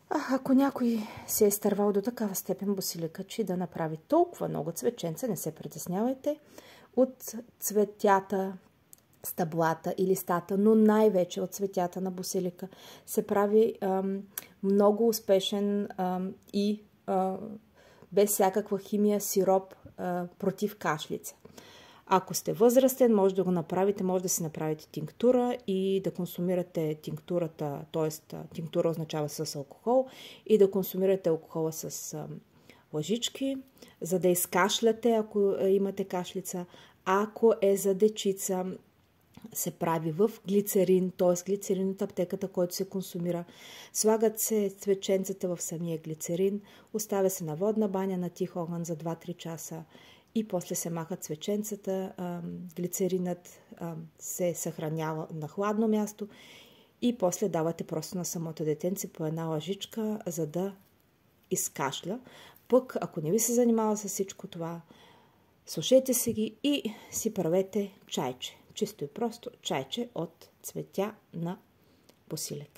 Ако някой се е изтървал до такава степен босилика, че да направи толкова много цветченца, не се притеснявайте. От цветята, стъблата и листата, но най-вече от цветята на босилика се прави много успешен и без всякаква химия сироп против кашлица. Ако сте възрастен, може да го направите, може да си направите тинктура и да консумирате тинктурата, т.е. тинктура означава с алкохол, и да консумирате алкохола с лъжички, за да изкашляте, ако имате кашлица. Ако е за дечица, се прави в глицерин, т.е. глицерин от аптеката, който се консумира. Слагат се цветченцата в самия глицерин, оставя се на водна баня на тих огън за 2-3 часа и после се махат цветченцата, глицеринът се съхранява на хладно място и после давате просто на самото детенце по една лъжичка, за да изкашля. Пък, ако не ви се занимава с всичко това, сушете си ги и си правете чайче. Чисто и просто чайче от цветя на босилек.